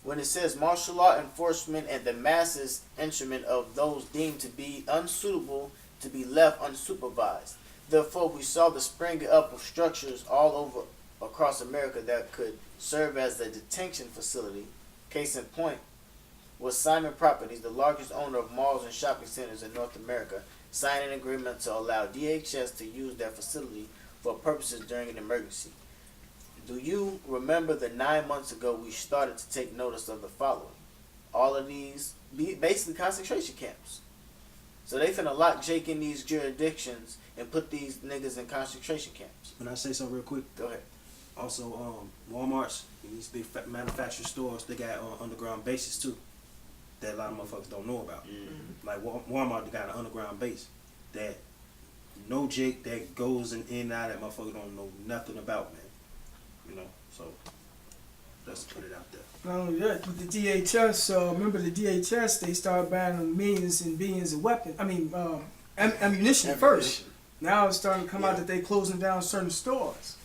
when it says martial law enforcement and the masses instrument of those deemed to be unsuitable to be left unsupervised. Therefore, we saw the springing up of structures all over across America that could serve as a detention facility. Case in point was Simon Properties, the largest owner of malls and shopping centers in North America, signed an agreement to allow DHS to use their facility for purposes during an emergency. Do you remember the 9 months ago we started to take notice of the following? All of these basically concentration camps. So they finna lock Jake in these jurisdictions and put these niggas in concentration camps. When I say something real quick, Go ahead. also Walmart's and these big manufacturing stores, they got underground bases too that a lot of motherfuckers don't know about. Mm-hmm. Like Walmart, they got an underground base that no Jake that goes in and out that motherfucker don't know nothing about, man. You know, so let's put it out there. Not only that, with the DHS, remember the DHS, they started banning millions and billions of weapons. Ammunition first. Now it's starting to come out that they closing down certain stores.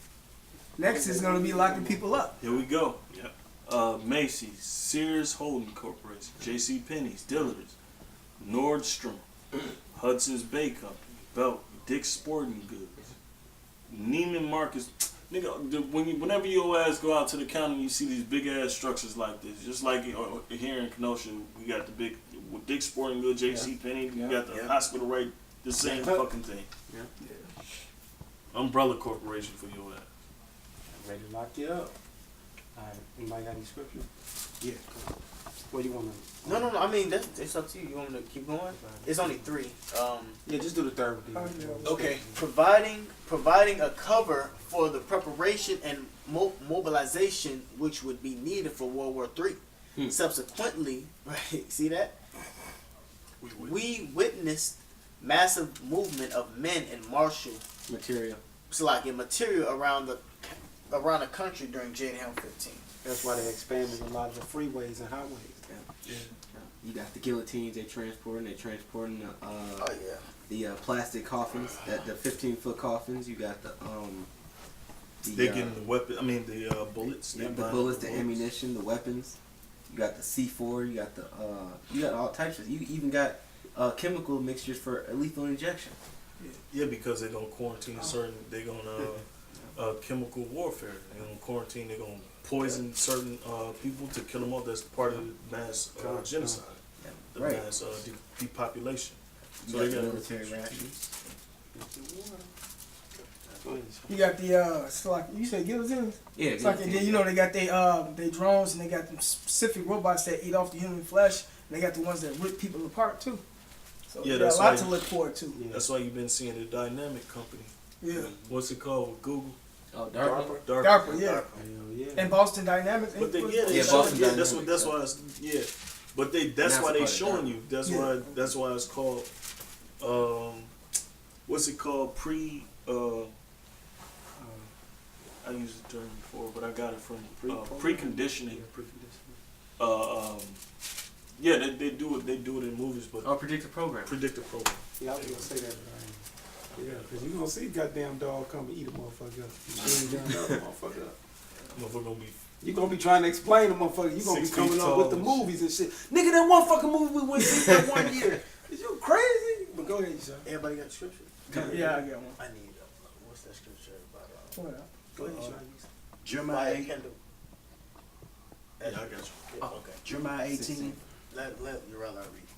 Next is going to be locking people up. Here we go. Yep. Macy's, Sears Holding Corporation, J.C. Penney's, Dillard's, Nordstrom, Hudson's Bay Company, Belk, Dick's Sporting Goods, Neiman Marcus. Nigga, whenever your ass go out to the county, you see these big ass structures like this. Just like here in Kenosha, we got the big with Dick's Sporting Goods, J.C. Penney. You got the hospital right, the same fucking thing. Yeah. Umbrella Corporation for your ass. Ready to lock you up. Alright, anybody got any scripture? Yeah. What do you want to? No. I mean, it's up to you. You want me to keep going? It's only 3. Yeah, just do the third one. Okay. Providing a cover for the preparation and mobilization which would be needed for World War III. Subsequently, right? See that? We witnessed massive movement of men in martial Material. material around the country during JDM 15. That's why they expanded a lot of the freeways and highways. Yeah. You got the guillotines they transporting the plastic coffins, the 15-foot coffins. You got the They getting the weapon. I mean the bullets. the bullets, the ammunition, the weapons. You got the C4. You got you got all types of. You even got chemical mixtures for lethal injection. Yeah, because they're gonna quarantine certain. They're gonna chemical warfare. They're gonna quarantine. They're gonna poison certain people to kill them off. That's part of the mass genocide. The Right. mass depopulation. You So got they the got military rations. You got the, it's like, you said guillotines? Yeah, It's like, you know, they got they drones and they got them specific robots that eat off the human flesh. And they got the ones that rip people apart too. So Yeah, yeah, that's a lot why to look forward to. Yeah. That's why you've been seeing the Dynamic Company. Yeah. What's it called with Google? Oh, DARPA. DARPA, yeah. Hell yeah. And Boston Dynamics. But they, Yeah, showing, Boston that's Dynamics, why it's, yeah. But that's And why they that's a part showing of you. That's Yeah. why it's called what's it called? I used the term before, but I got it from preconditioning. Yeah, they do it in movies, but Oh, predictive program. predictive program. Yeah, I was gonna say that. Yeah, because you gonna see goddamn dog come and eat a motherfucker up. You ain't done that motherfucker up. Motherfucker gonna be You gonna be trying to explain to motherfucker. You gonna be 6 coming feet up with the tall. movies and shit. Nigga, that one fucking movie we went to see that 1 year. Is you crazy? But go ahead, son. Everybody got scripture? Yeah, I got one. I need what's that scripture about? Well, Go ahead, son. Jeremiah, Kendall. yeah, I got you. Yeah, okay. Jeremiah 18. Let Urella read.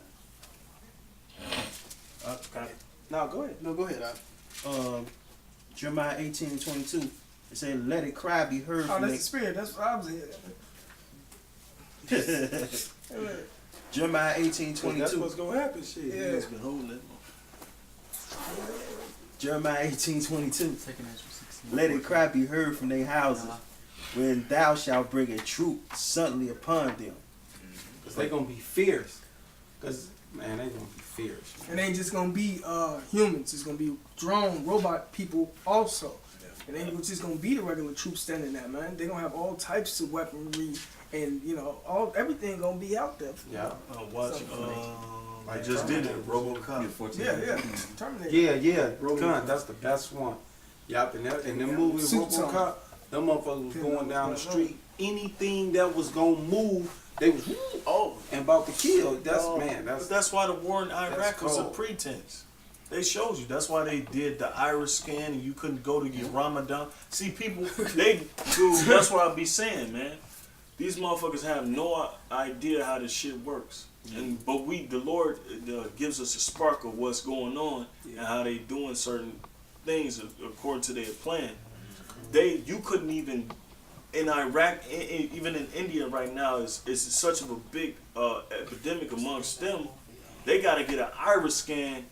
No, go ahead. No, go ahead. Jeremiah 18:22. It said, "Let it cry be heard oh, from that's the spirit. That's what I was here. Jeremiah That's 18:22. what's gonna happen, shit. Yeah. It's been holding it. Jeremiah 18:22. Second Ezra 16. Let it cry be heard from their houses, when thou shalt bring a troop suddenly upon them." Cause they gonna be fierce. Cause man, they gonna be fierce. It ain't just gonna be humans. It's gonna be drone, robot people also. It ain't just gonna be the regular troops standing there, man. They gonna have all types of weaponry and everything gonna be out there. Yeah. Watch. I just did it. RoboCop. Yeah. Terminator. Yeah. Gun, that's the best one. Yup, and them movies, Suit RoboCop, them motherfuckers was going down the street anything that was gonna move, they was and about to kill. That's man. But that's why the war in Iraq was a cold. pretense. They showed you. That's why they did the iris scan and you couldn't go to your Ramadan. See, people, dude, that's what I be saying, man. These motherfuckers have no idea how this shit works. But the Lord gives us a spark of what's going on and how they doing certain things according to their plan. You couldn't even, in Iraq, even in India right now, is such of a big epidemic amongst them. They got to get an iris scan,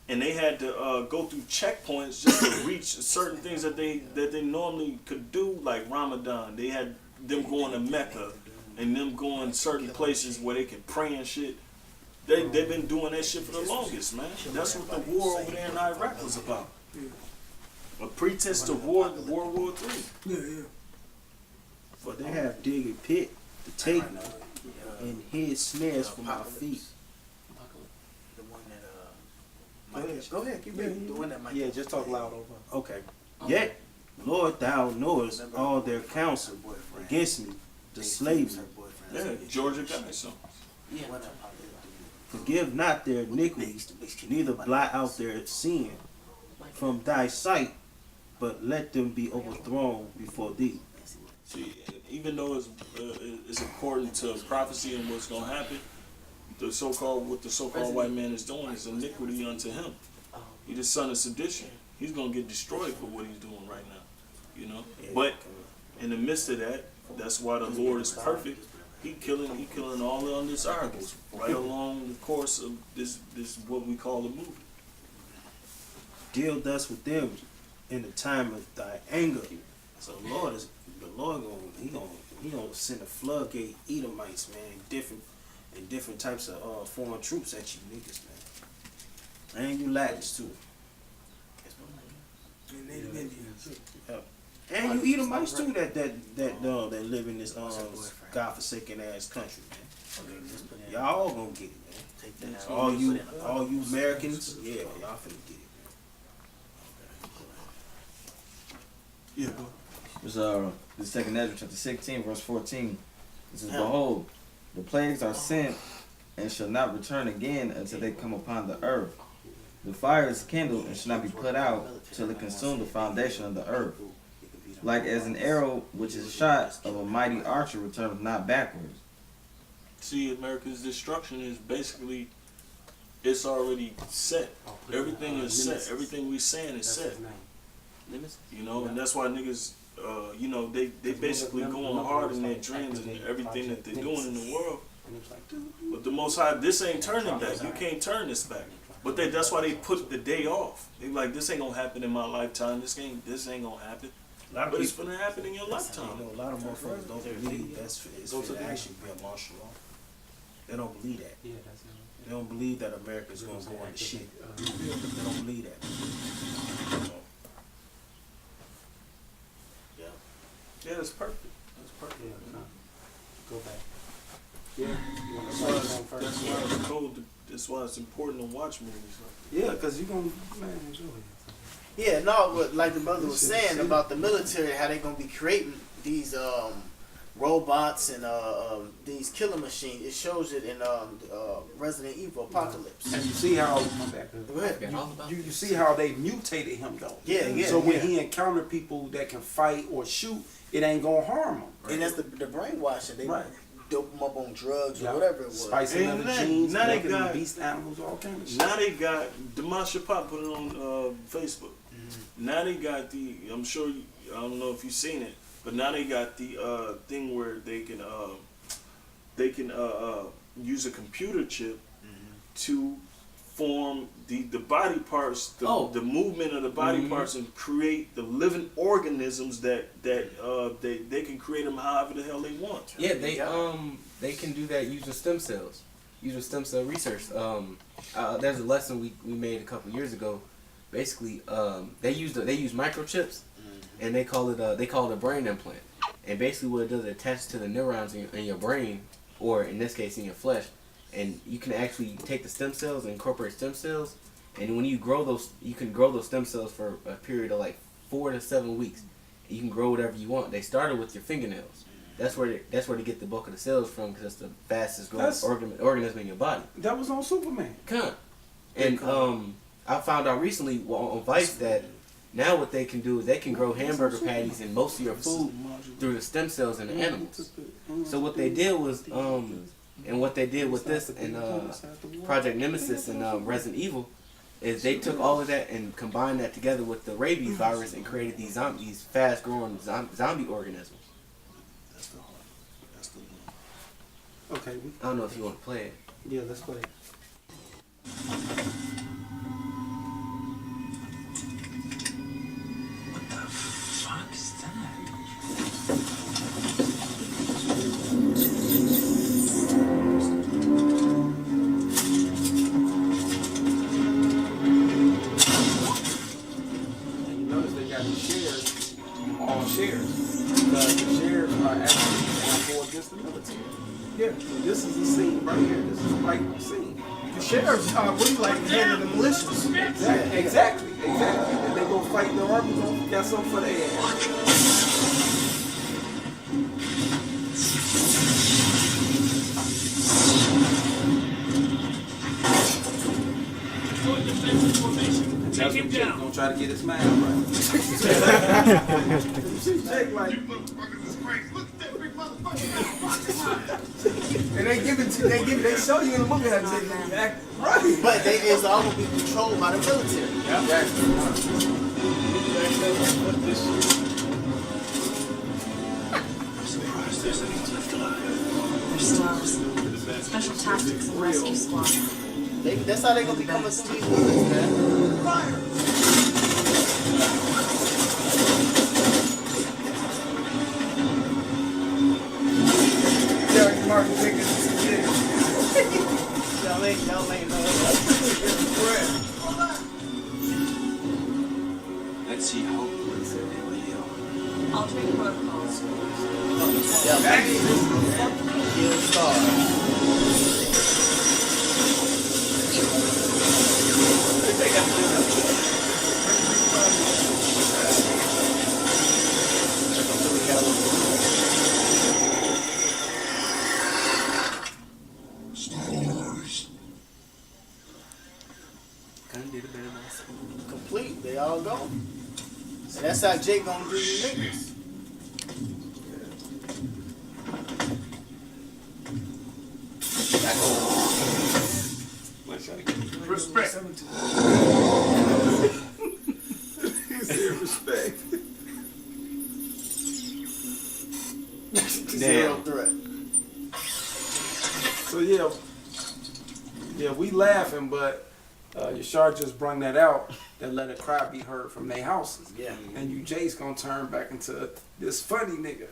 and they had to go through checkpoints just to reach certain things that they normally could do, like Ramadan. They had them going to Mecca and them going certain places where they can pray and shit. They've been doing that shit for the longest, man. That's what the war over there in Iraq was about. A pretense to World War III. Yeah. But they have dig a pit to take me and hid snares for my feet. The one that go ahead, keep reading. The one that Mike. Yeah, just talk loud over. Okay. Yet, Lord, thou knowest all their counsel against me, to slay me. Yeah, Georgia Guy songs. Forgive not their iniquities, neither blot out their sin from thy sight, but let them be overthrown before thee. See, even though it's according to prophecy and what's gonna happen, what the so-called white man is doing is iniquity unto him. He's the son of sedition. He's gonna get destroyed for what he's doing right now. You know? But in the midst of that, that's why the Lord is perfect. He killing all the undesirables right along the course of this what we call the movie. Deal thus with them in the time of thy anger. So the Lord gonna send a floodgate Edomites, man, different types of foreign troops at you niggas, man. And you Latins too. And Native Indians. And you Edomites too that live in this godforsaken ass country, man. Y'all all gonna get it, man. All you Americans, yeah, y'all finna get it, man. Yeah. It's the second Ezra chapter 16, verse 14. It says, Behold, the plagues are sent and shall not return again until they come upon the earth. The fire is kindled and shall not be put out till it consume the foundation of the earth. Like as an arrow which is shot of a mighty archer returneth not backwards. See, America's destruction is basically, it's already set. Everything is set. Everything we saying is set. You know, and that's why niggas, you know, they basically going hard in their dreams and everything that they're doing in the world. But the Most High, this ain't turning back. You can't turn this back. But that's why they put the day off. They like, this ain't gonna happen in my lifetime. This ain't gonna happen. But it's gonna happen in your lifetime. You know, a lot of motherfuckers don't believe it's gonna actually be a martial law. They don't believe that. They don't believe that America's gonna go into shit. They don't believe that. So, Yeah, that's perfect. That's perfect. Go back. Yeah. You want That's to why write it's, down first? that's why it's cold. That's why it's important to watch movies like Yeah, because you're going to, man, enjoy it. Yeah, no, but like the brother was saying about the military, how they gonna be creating these robots and these killer machines. It shows it in Resident Evil Apocalypse. And you see how, Go ahead. you see how they mutated him though. Yeah. So when yeah. he encountered people that can fight or shoot, it ain't gonna harm him. And that's the brainwashing. They Right. dope them up on drugs Yeah. or whatever it was. Spicing And of the then- genes, now they making them got- beast animals, all kinds of shit. Now they got Demasha Pop put it on Facebook. Now they got I'm sure I don't know if you've seen it, but now they got the thing where they can use a computer chip to form the body parts, the movement of the body parts, and create the living organisms that they can create them however the hell they want. Yeah, they can do that using stem cells, using stem cell research. There's a lesson we made a couple years ago. Basically, they use microchips, and they call it a brain implant. And basically, what it does, it attaches to the neurons in your brain, or in this case, in your flesh. And you can actually take the stem cells and incorporate stem cells. And when you grow those, you can grow those stem cells for a period of like 4 to 7 weeks. You can grow whatever you want. They started with your fingernails. That's where they get the bulk of the cells from, because that's the fastest growing That's- organism in your body. That was on Superman. Come. And I found out recently on Vice that now what they can do is they can grow hamburger patties and most of your food through the stem cells in the animals. So what they did was, and what they did with this and Project Nemesis and Resident Evil, is they took all of that and combined that together with the rabies virus and created these fast growing zombie organisms. That's the heart. That's the one. Okay, I don't know if you want to play it. yeah, let's play. And you notice they got the shares, all shares, because the shares are actually for against the military. Yeah. So this is the scene right here. This is the right scene. The sheriffs are really like the head of the militias. Exactly. And they gonna fight the army, gonna got something for their ass. That's what Jake gonna try to get his mind right. You see Jake like, And they show you in the movie how they act. right. But it's all gonna be controlled by the military. Special Tactics and Rescue Squad. That's how they gonna become a Steve Willis, man. Derek Martin Jenkins. Y'all ain't know. Let's see how Altering protocols. Yeah, Kill Star. Complete. They all gone. And that's how Jake gonna do you niggas. respect. He said respect. Zero threat. So yeah, we laughing, but Yashar just brung that out that let a cry be heard from their houses. Yeah. And you Jace gonna turn back into this funny nigga.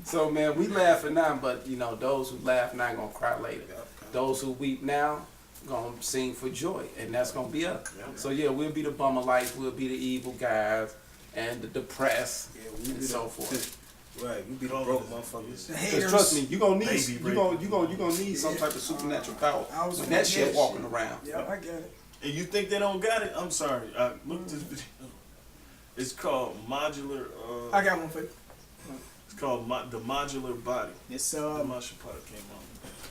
so man, we laughing now, but you know, those who laugh now gonna cry later. Those who weep now gonna sing for joy, and that's gonna be us. So yeah, we'll be the bummer life, we'll be the evil guys, and the depressed, and so forth. Right, you be the broke motherfuckers. Cause trust me, you gonna need Baby you gonna need some type of supernatural power I was when gonna that shit get walking around. Yeah, I get it. And you think they don't got it? I'm sorry. I looked this video. It's called modular. I got one for you. It's called the modular body. It's Marshall Potter came on.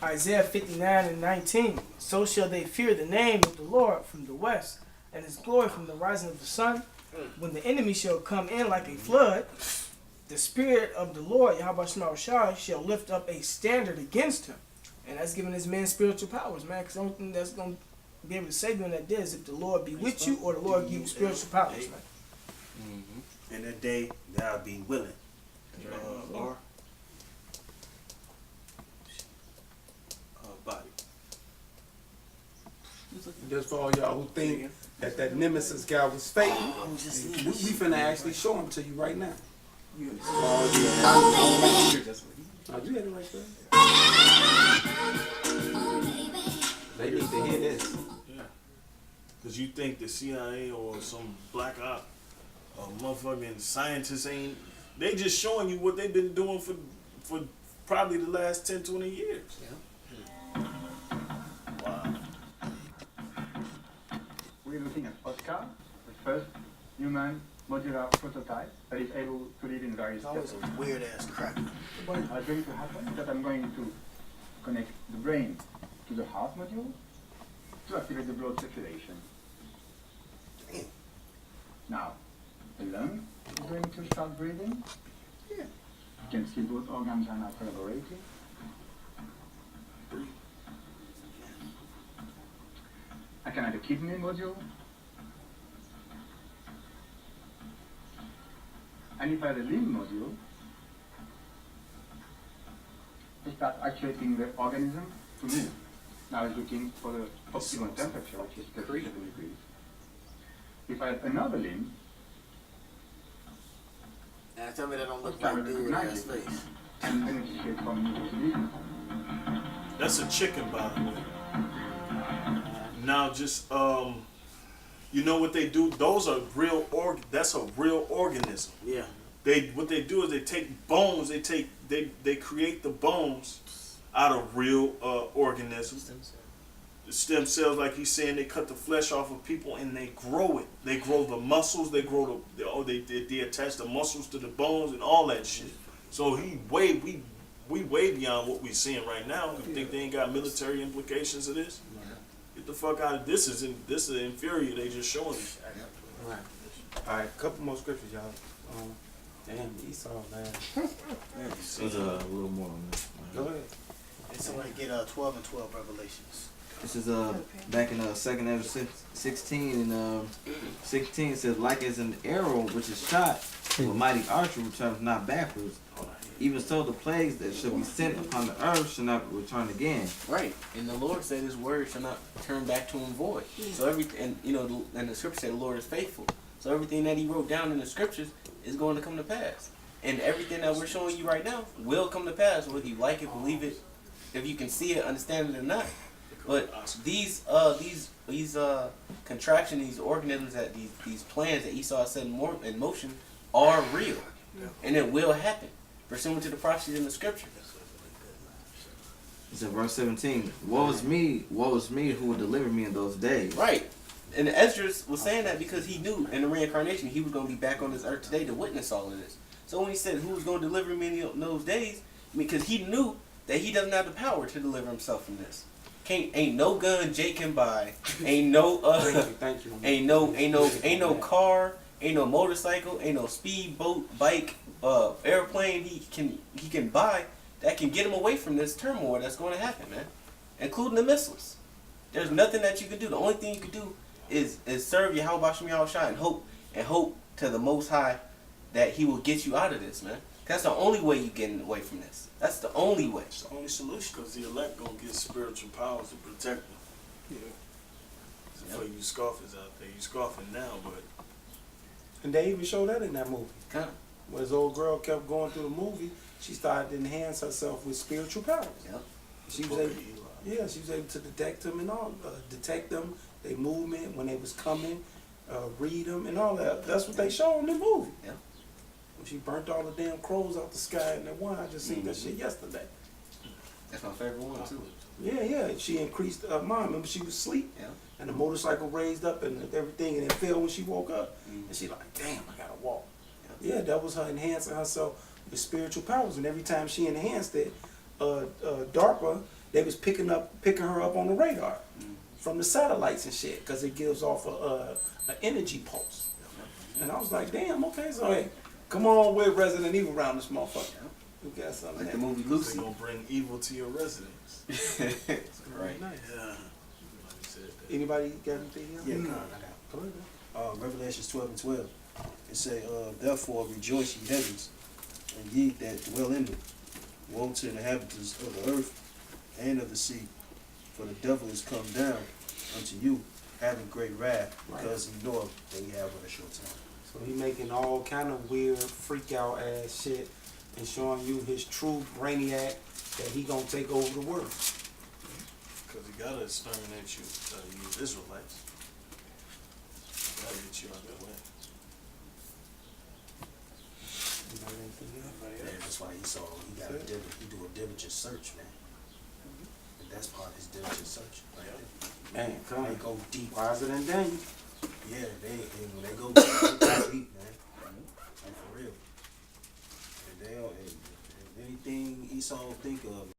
Isaiah 59:19. So shall they fear the name of the Lord from the west, and his glory from the rising of the sun. When the enemy shall come in like a flood, the spirit of the Lord, Yahweh Shai, shall lift up a standard against him. And that's giving this man spiritual powers, man. Because the only thing that's going to be able to save you in that day is if the Lord be with you or the Lord give you spiritual powers, man. And that day, thou be willing. Or body. Just for all y'all who think that Nemesis guy was fake, we finna actually show him to you right now. Oh, you had it right there. They need to hear this. Yeah. Because you think the CIA or some black op or motherfucking scientists ain't. They just showing you what they've been doing for probably the last 10, 20 years. Wow. We're looking at Oscar, the first human modular prototype that is able to live in various It's always steps. a weird ass crack. What's going to happen is that I'm going to connect the brain to the heart module to activate the blood circulation. Damn. Now, the lung is going to start breathing. Yeah. You can see both organs are now collaborating. I can add a kidney module. And if I add a limb module, I start actuating the organism to move. Now it's looking for the optimal temperature, which is 37 degrees. If I add another limb, Now tell me that don't look like dude ass face. and then it's straight from moving to limb. That's a chicken, by the way. Now, just you know what they do? Those are real That's a real organism. Yeah. What they do is they take bones. They create the bones out of real organisms. The stem cells, like he's saying, they cut the flesh off of people and they grow it. They grow the muscles. They grow they attach the muscles to the bones and all that shit. So we way beyond what we're seeing right now. You think they ain't got military implications of this? Get the fuck out of this! This is inferior. They just showing us. Right. All right, couple more scriptures, y'all. Damn, Esau, man. There's a little more on this. Go ahead. And somebody get 12 and 12 Revelations. This is back in 2nd Ezra 16 and 16 it says, like as an arrow which is shot from a mighty archer returns not backwards, even so the plagues that shall be sent upon the earth shall not return again. Right, and the Lord said His word shall not turn back to Him void. So everything, and the scripture said the Lord is faithful. So everything that He wrote down in the scriptures is going to come to pass, and everything that we're showing you right now will come to pass, whether you like it, believe it, if you can see it, understand it or not. But these contractions, these organisms, that these plans that Esau set in motion are real, and it will happen, pursuant to the prophecies in the scripture. It's in verse 17. Woe is me who will deliver me in those days. Right. And Ezra was saying that because he knew in the reincarnation he was going to be back on this earth today to witness all of this. So when he said who was going to deliver me in those days, because he knew that he doesn't have the power to deliver himself from this. Ain't no gun Jake can buy. Ain't no Thank you. ain't no car. Ain't no motorcycle. Ain't no speedboat, bike, airplane he can buy that can get him away from this turmoil that's going to happen, man. Including the missiles. There's nothing that you can do. The only thing you can do is serve Yahweh Shem Yahushua and hope to the Most High that He will get you out of this, man. That's the only way you getting away from this. That's the only way. It's the only solution, because the elect gonna get spiritual powers to protect them. Yeah. So for you scoffers out there, you scoffing now, but And they even showed that in that movie. Kind When this old girl kept going through the movie, she started to enhance herself with spiritual powers. Yep. She was able, she was able to detect them and all, detect them, their movement when they was coming, read them and all that. That's what they showed in the movie. Yeah. When she burnt all the damn crows out the sky and that one, I just seen that shit yesterday. That's my favorite one too. Yeah. She increased her mind. Remember, she was asleep, Yeah. and the motorcycle raised up and everything, and it fell when she woke up. And she like, damn, I gotta walk. Yeah, that was her enhancing herself with spiritual powers. And every time she enhanced it, DARPA, they was picking her up on the radar from the satellites and shit, because it gives off an energy pulse. And I was like, damn, okay, so hey, come on with Resident Evil around this motherfucker. We got something Like there. the movie they Lucy. gonna bring evil to your residence. Right. Nice. Yeah. Somebody said that. Anybody got anything else? Yeah, I Go ahead. Revelations 12 and 12. It say, therefore rejoice ye heavens, and ye that dwell in them. Woe to the inhabitants of the earth and of the sea, for the devil is come down unto you, having great wrath, because he knoweth that he have but a short time. So he making all kind of weird, freak out ass shit and showing you his true brainiac that he gonna take over the world. Because he gotta exterminate you, you Israelites. Gotta get you out of the way. Anybody got anything else? Yeah, that's why he do a diligent search, man. And that's part of his diligent search. Right there. Man, come They on. go deep. Wiser than Daniel. Yeah, and when they go back, they got heat, man. Like, for real. And they don't, and anything Esau think of,